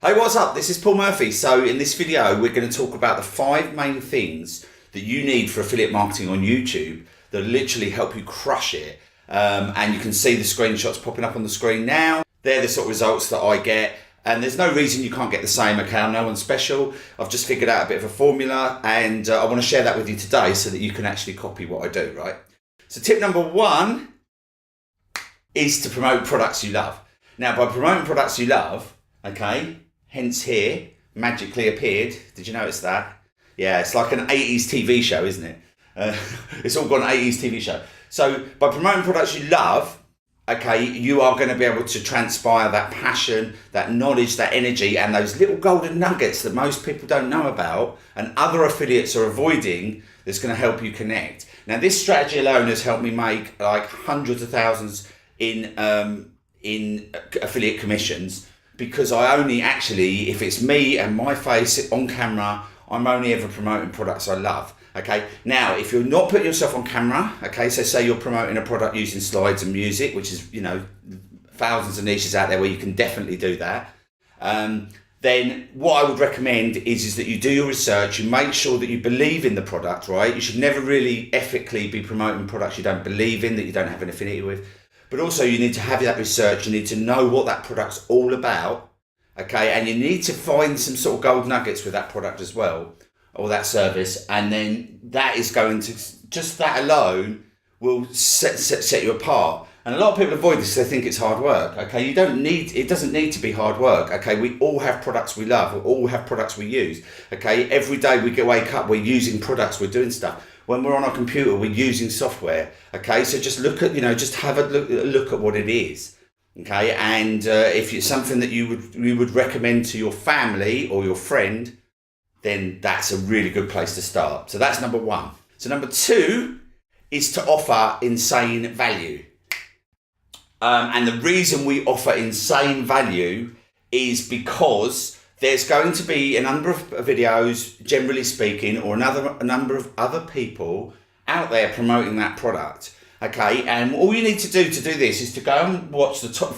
Hey, what's up? This is Paul Murphy. So in this video, we're going to talk about the 5 main things that you need for affiliate marketing on YouTube that literally help you crush it. And you can see the screenshots popping up on the screen now. They're the sort of results that I get. And there's no reason you can't get the same account. No one's special. I've just figured out a bit of a formula and I want to share that with you today so that you can actually copy what I do, right? So tip number 1 is to promote products you love. Now, by promoting products you love, okay, hence here, magically appeared. Did you notice that? Yeah, it's like an 80s TV show, isn't it? It's all gone 80s TV show. So by promoting products you love, okay, you are going to be able to transpire that passion, that knowledge, that energy, and those little golden nuggets that most people don't know about and other affiliates are avoiding that's going to help you connect. Now, this strategy alone has helped me make like hundreds of thousands in affiliate commissions, because I only actually, if it's me and my face on camera, I'm only ever promoting products I love. Okay, now if you're not putting yourself on camera, okay, so say you're promoting a product using slides and music, which is, you know, thousands of niches out there where you can definitely do that, then what I would recommend is that you do your research, you make sure that you believe in the product, right? You should never really ethically be promoting products you don't believe in, that you don't have an affinity with. But also you need to have that research, you need to know what that product's all about, okay? And you need to find some sort of gold nuggets with that product as well, or that service, and then that is going to, just that alone will set you apart. And a lot of people avoid this because they think it's hard work, okay? It doesn't need to be hard work, okay? We all have products we love, we all have products we use, okay? Every day we wake up, we're using products, we're doing stuff. When we're on our computer, we're using software, okay? So just look at, just have a look at what it is, okay? And if it's something that you would recommend to your family or your friend, then that's a really good place to start. So that's number 1. So number 2 is to offer insane value. And the reason we offer insane value is because there's going to be a number of videos, generally speaking, or a number of other people out there promoting that product. Okay, and all you need to do this is to go and watch the top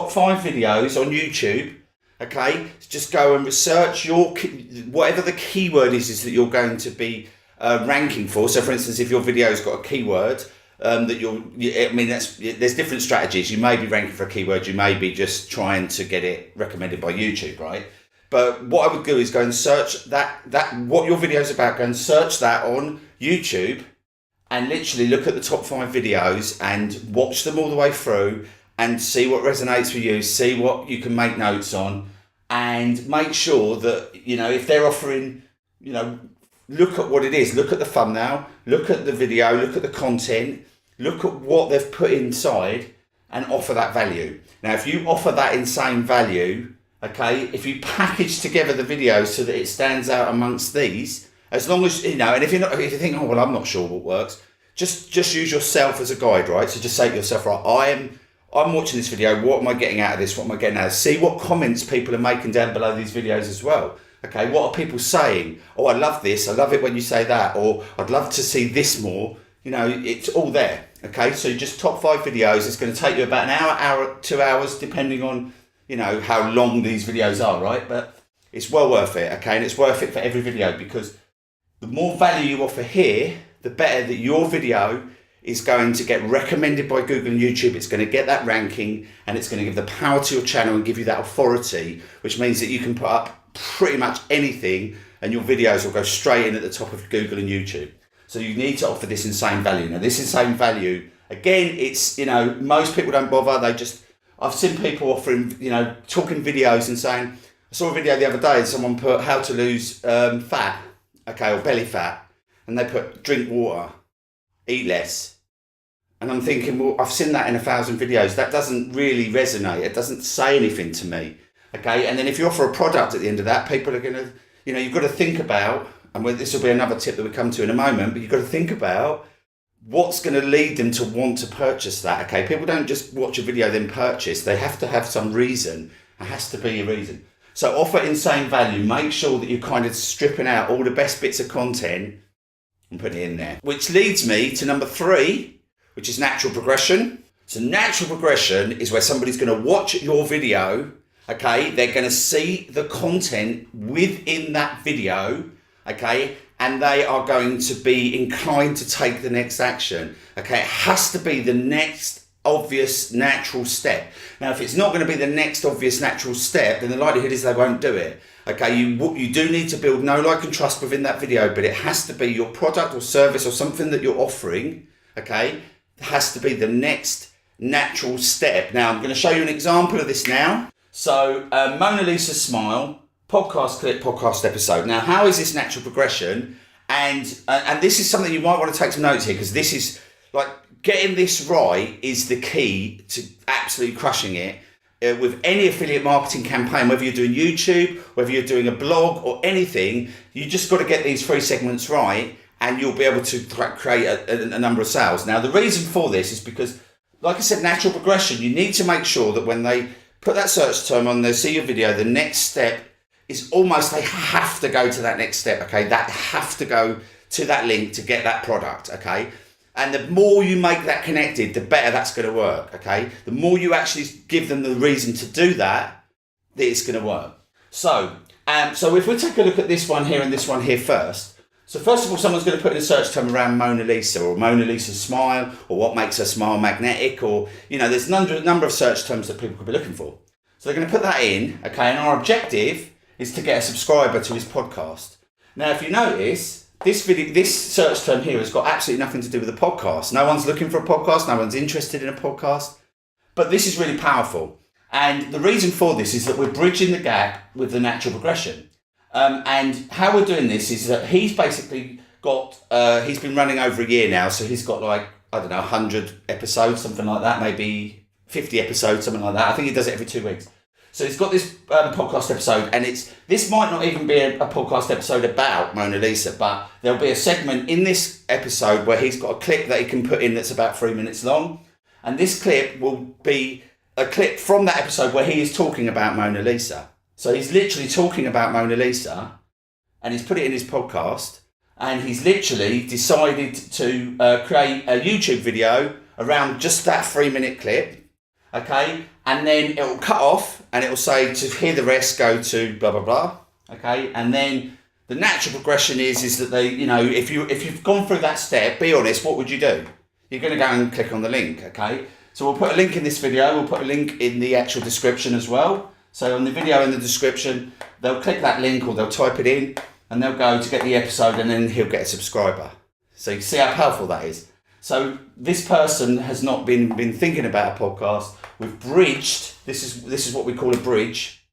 5 videos on YouTube. Okay, just go and research whatever the keyword is that you're going to be ranking for. So, for instance, if your video's got a keyword there's different strategies. You may be ranking for a keyword, you may be just trying to get it recommended by YouTube, right? But what I would do is go and search that what your video is about. Go and search that on YouTube and literally look at the top 5 videos and watch them all the way through and see what resonates with you, see what you can make notes on, and make sure that, if they're offering, look at what it is, look at the thumbnail, look at the video, look at the content, look at what they've put inside and offer that value. Now, if you offer that insane value, okay, if you package together the videos so that it stands out amongst these, as long as, and if you think, oh, well, I'm not sure what works, just use yourself as a guide, right? So just say to yourself, right, I'm watching this video, what am I getting out of this? What am I getting out of this? See what comments people are making down below these videos as well. Okay, what are people saying? Oh, I love this, I love it when you say that, or I'd love to see this more. It's all there. Okay, so just top 5 videos. It's going to take you about an hour, 2 hours, depending on, how long these videos are, right? But it's well worth it, okay? And it's worth it for every video, because the more value you offer here, the better that your video is going to get recommended by Google and YouTube. It's going to get that ranking, and it's going to give the power to your channel and give you that authority, which means that you can put up pretty much anything and your videos will go straight in at the top of Google and YouTube. So you need to offer this insane value. Now, this insane value, again, it's, most people don't bother. I've seen people offering, talking videos and saying, I saw a video the other day and someone put how to lose fat, okay, or belly fat, and they put drink water, eat less. And I'm thinking, well, I've seen that in 1,000 videos. That doesn't really resonate. It doesn't say anything to me, okay? And then if you offer a product at the end of that, people are going to, you've got to think about, and this will be another tip that we come to in a moment, but you've got to think about what's going to lead them to want to purchase that, okay? People don't just watch a video then purchase. They have to have some reason. It has to be a reason. So offer insane value. Make sure that you're kind of stripping out all the best bits of content and putting it in there. Which leads me to number 3, which is natural progression. So natural progression is where somebody's going to watch your video okay, they're going to see the content within that video, okay, and they are going to be inclined to take the next action, okay. It has to be the next obvious natural step. Now, if it's not going to be the next obvious natural step, then the likelihood is they won't do it. Okay, you do need to build know, like, and trust within that video, but it has to be your product or service or something that you're offering, okay? It has to be the next natural step. Now, I'm going to show you an example of this now. So, Mona Lisa smile, podcast clip, podcast episode. Now, how is this natural progression? And this is something you might want to take some notes here, because this is, like, getting this right is the key to absolutely crushing it. With any affiliate marketing campaign, whether you're doing YouTube, whether you're doing a blog or anything, you just got to get these 3 segments right, and you'll be able to create a number of sales. Now, the reason for this is because, like I said, natural progression, you need to make sure that when they put that search term on, they see your video, the next step is almost, they have to go to that next step, okay? That have to go to that link to get that product, okay? And the more you make that connected, the better that's going to work, okay? The more you actually give them the reason to do that, it's going to work. So if we take a look at this one here and this one here first. So first of all, someone's going to put in a search term around Mona Lisa, or Mona Lisa's smile, or what makes her smile magnetic, or, you know, there's a number of search terms that people could be looking for. So they're going to put that in, okay? And our objective is to get a subscriber to his podcast. Now, if you notice, this search term here has got absolutely nothing to do with the podcast. No one's looking for a podcast. No one's interested in a podcast. But this is really powerful. And the reason for this is that we're bridging the gap with the natural progression. And how we're doing this is that he's basically got, he's been running over a year now. So he's got, like, I don't know, 100 episodes, something like that. Maybe 50 episodes, something like that. I think he does it every 2 weeks. So he's got this podcast episode, and this might not even be a podcast episode about Mona Lisa, but there'll be a segment in this episode where he's got a clip that he can put in that's about 3 minutes long. And this clip will be a clip from that episode where he is talking about Mona Lisa. So he's literally talking about Mona Lisa, and he's put it in his podcast, and he's literally decided to create a YouTube video around just that 3-minute clip, okay? And then it will cut off, and it will say, to hear the rest, go to blah, blah, blah, okay? And then the natural progression is that they, you know, if you've gone through that step, be honest, what would you do? You're going to go and click on the link, okay? So we'll put a link in this video. We'll put a link in the actual description as well. So on the video in the description, they'll click that link, or they'll type it in, and they'll go to get the episode, and then he'll get a subscriber. So you see how powerful that is. So this person has not been thinking about a podcast. We've bridged. This is what we call a bridge.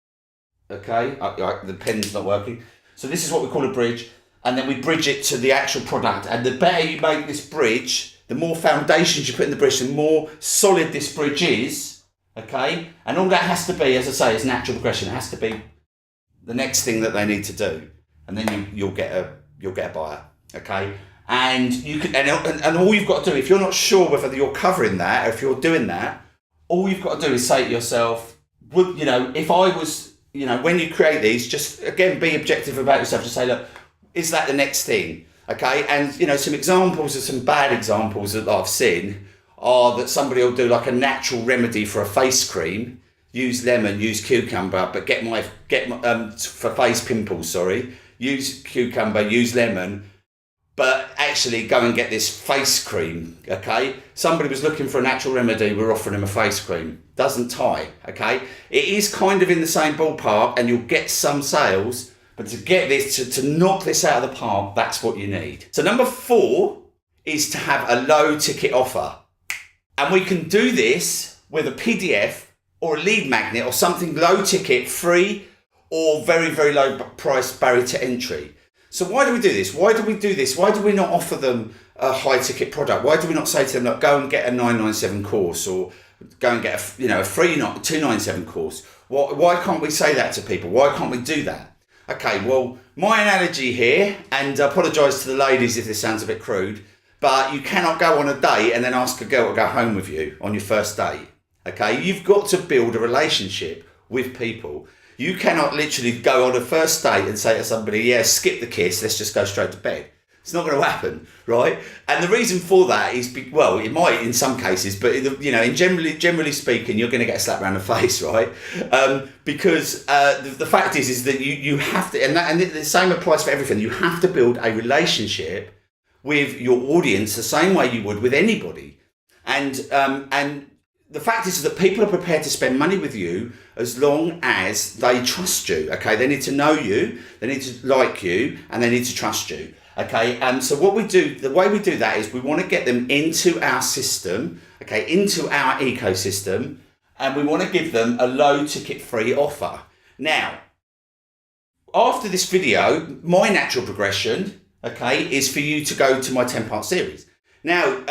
Okay, the pen's not working. So this is what we call a bridge, and then we bridge it to the actual product. And the better you make this bridge, the more foundations you put in the bridge, the more solid this bridge is. Okay, and all that has to be, as I say, is natural progression. It has to be the next thing that they need to do, and then you'll get a buyer. Okay. And you can, and all you've got to do, if you're not sure whether you're covering that, or if you're doing that, all you've got to do is say to yourself, would, you know, if I was, you know, when you create these, just again be objective about yourself. Just say, look, is that the next thing? Okay, and you know, some examples of some bad examples that I've seen are that somebody will do like a natural remedy for a face cream, use lemon, use cucumber, but get my for face pimples. Sorry, use cucumber, use lemon. But actually go and get this face cream, okay? Somebody was looking for a natural remedy, we're offering him a face cream. Doesn't tie, okay? It is kind of in the same ballpark, and you'll get some sales, but to get this, to knock this out of the park, that's what you need. So number 4 is to have a low ticket offer. And we can do this with a PDF or a lead magnet or something low ticket, free, or very, very low price barrier to entry. So why do we do this? Why do we do this? Why do we not offer them a high ticket product? Why do we not say to them, look, go and get a 997 course, or go and get a free 297 course? Why can't we say that to people? Why can't we do that? Okay, well, my analogy here, and I apologise to the ladies if this sounds a bit crude, but you cannot go on a date and then ask a girl to go home with you on your first date. Okay, you've got to build a relationship with people. You cannot literally go on a first date and say to somebody, yeah, skip the kiss, let's just go straight to bed. It's not going to happen, right? And the reason for that is, well, it might in some cases, but in generally speaking, you're going to get a slap around the face, right? Because the fact is that you have to, and the same applies for everything. You have to build a relationship with your audience the same way you would with anybody, and the fact is that people are prepared to spend money with you as long as they trust you. Okay, they need to know you, they need to like you, and they need to trust you. Okay, and so what we do, the way we do that is we want to get them into our system, okay, into our ecosystem, and we want to give them a low ticket free offer. Now, after this video, my natural progression, okay, is for you to go to my 10-part series. Now,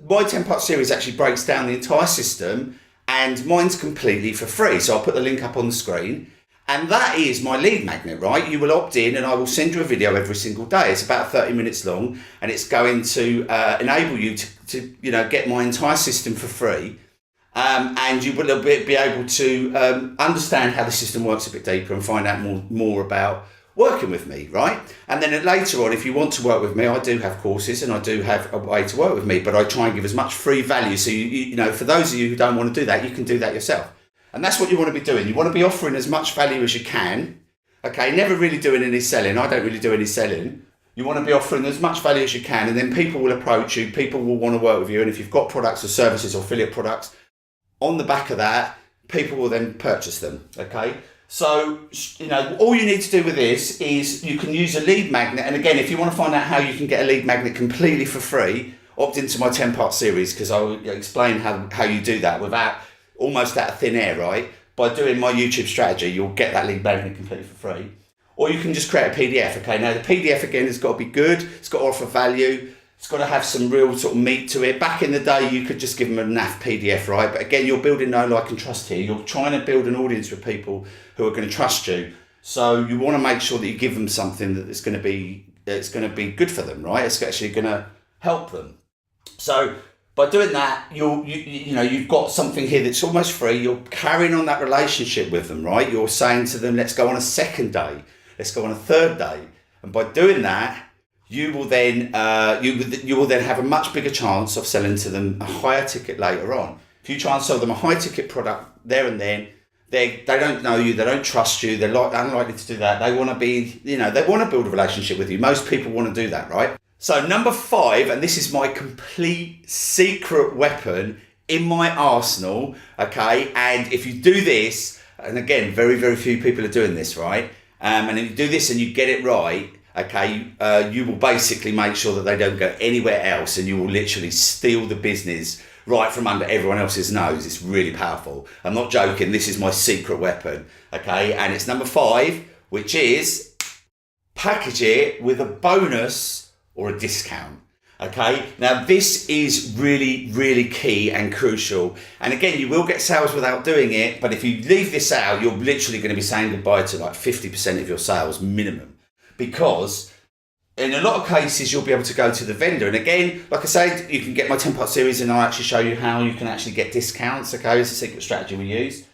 my 10-part series actually breaks down the entire system, and mine's completely for free. So I'll put the link up on the screen. And that is my lead magnet, right? You will opt in and I will send you a video every single day. It's about 30 minutes long, and it's going to enable you to get my entire system for free. And you will be able to understand how the system works a bit deeper and find out more about working with me, right? And then later on, if you want to work with me, I do have courses and I do have a way to work with me, but I try and give as much free value. So, for those of you who don't want to do that, you can do that yourself. And that's what you want to be doing. You want to be offering as much value as you can. Okay, never really doing any selling. I don't really do any selling. You want to be offering as much value as you can, and then people will approach you. People will want to work with you. And if you've got products or services or affiliate products, on the back of that, people will then purchase them. Okay, so all you need to do with this is you can use a lead magnet. And again, if you want to find out how you can get a lead magnet completely for free, opt into my 10-part series, because I'll explain how you do that without almost out of thin air, right? By doing my YouTube strategy, you'll get that lead magnet completely for free. Or you can just create a PDF, okay? Now, the PDF, again, has got to be good. It's got to offer value. It's got to have some real sort of meat to it. Back in the day, you could just give them a naff PDF, right? But again, you're building know, like, and trust here. You're trying to build an audience with people who are going to trust you. So you want to make sure that you give them something that's going to be good for them, right? It's actually going to help them. So by doing that, you've got something here that's almost free. You're carrying on that relationship with them, right? You're saying to them, let's go on a second day. Let's go on a third day. And by doing that, you will then have a much bigger chance of selling to them a higher ticket later on. If you try and sell them a high ticket product there and then, they don't know you, they don't trust you, they're unlikely to do that. They want to they want to build a relationship with you. Most people want to do that, right? So number 5, and this is my complete secret weapon in my arsenal, okay? And if you do this, and again, very, very few people are doing this, right? And if you do this and you get it right, okay, you will basically make sure that they don't go anywhere else, and you will literally steal the business right from under everyone else's nose. It's really powerful. I'm not joking. This is my secret weapon, okay? And it's number 5, which is package it with a bonus or a discount. Okay, now this is really, really key and crucial. And again, you will get sales without doing it, but if you leave this out, you're literally going to be saying goodbye to like 50% of your sales minimum, because in a lot of cases, you'll be able to go to the vendor. And again, like I said, you can get my 10-part series and I'll actually show you how you can actually get discounts. Okay, it's a secret strategy we use.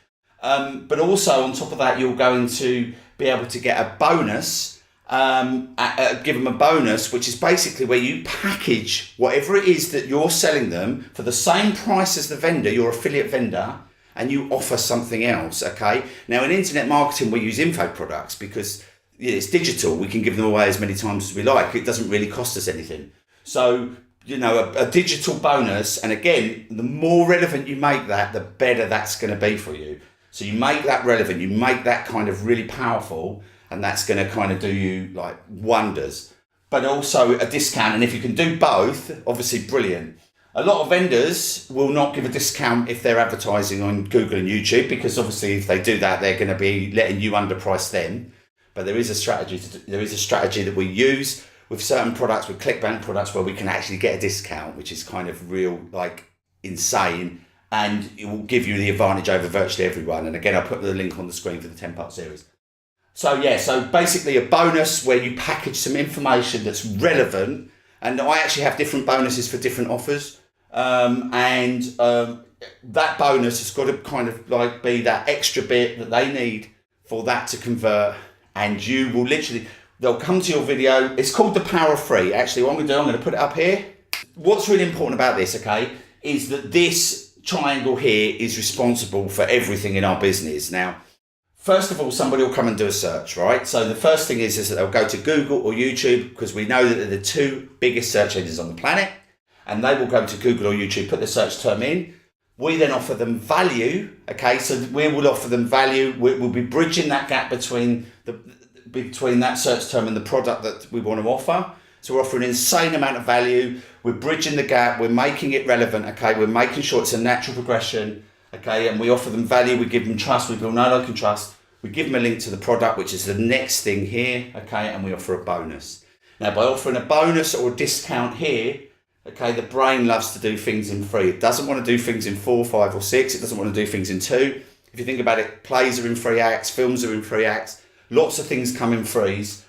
But also on top of that, you're going to be able to get a bonus. Give them a bonus, which is basically where you package whatever it is that you're selling them for the same price as the vendor, your affiliate vendor, and you offer something else. Okay. Now in internet marketing, we use info products because it's digital. We can give them away as many times as we like. It doesn't really cost us anything. So, a digital bonus. And again, the more relevant you make that, the better that's going to be for you. So you make that relevant, you make that kind of really powerful, and that's going to kind of do you like wonders. But also a discount, and if you can do both, obviously brilliant. A lot of vendors will not give a discount if they're advertising on Google and YouTube, because obviously if they do that, they're going to be letting you underprice them. But there is a strategy. There is a strategy that we use with certain products, with clickbank products, where we can actually get a discount, which is kind of real, like insane, and it will give you the advantage over virtually everyone. And again, I'll put the link on the screen for the 10-part series. So basically a bonus where you package some information that's relevant, and I actually have different bonuses for different offers. That bonus has got to kind of like be that extra bit that they need for that to convert. And you will literally, They'll come to your video. It's called the Power of Free. Actually, what I'm going to do, I'm going to put it up here. What's really important about this, okay, is that this triangle here is responsible for everything in our business. Now, first of all, somebody will come and do a search, right? So the first thing is that they'll go to Google or YouTube, because we know that they're the two biggest search engines on the planet, and they will go to Google or YouTube, put the search term in. We then offer them value, okay? So we will offer them value. We'll be bridging that gap between that search term and the product that we want to offer. So we're offering an insane amount of value. We're bridging the gap. We're making it relevant, okay? We're making sure it's a natural progression, okay? And we offer them value. We give them trust. We build know, like, and trust. We give them a link to the product, which is the next thing here, okay? And we offer a bonus. Now, by offering a bonus or a discount here, okay, the brain loves to do things in 3. It doesn't want to do things in 4, 5, or 6. It doesn't want to do things in 2. If you think about it, plays are in 3 acts, films are in 3 acts. Lots of things come in 3s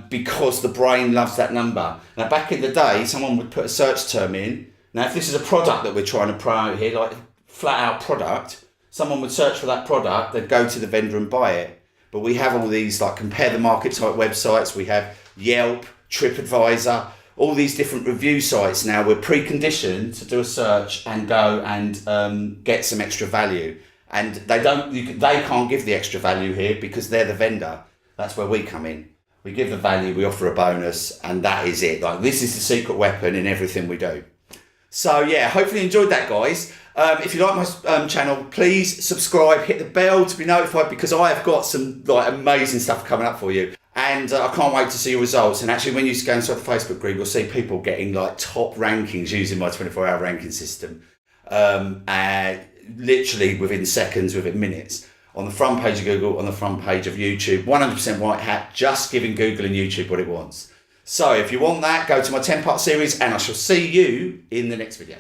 because the brain loves that number. Now, back in the day, someone would put a search term in. Now, if this is a product that we're trying to promote here, like flat out product, someone would search for that product, they'd go to the vendor and buy it. But we have all these like compare the market type websites. We have Yelp, TripAdvisor, all these different review sites. Now we're preconditioned to do a search and go and get some extra value. And they can't give the extra value here because they're the vendor. That's where we come in. We give the value, we offer a bonus, and that is it. Like, this is the secret weapon in everything we do. So yeah, hopefully you enjoyed that, guys. If you like my channel, please subscribe, hit the bell to be notified, because I have got some like amazing stuff coming up for you. And I can't wait to see your results. And actually, when you go inside the Facebook group, you'll see people getting like top rankings using my 24-hour ranking system. And literally within seconds, within minutes. On the front page of Google, on the front page of YouTube, 100% white hat, just giving Google and YouTube what it wants. So if you want that, go to my 10-part series, and I shall see you in the next video.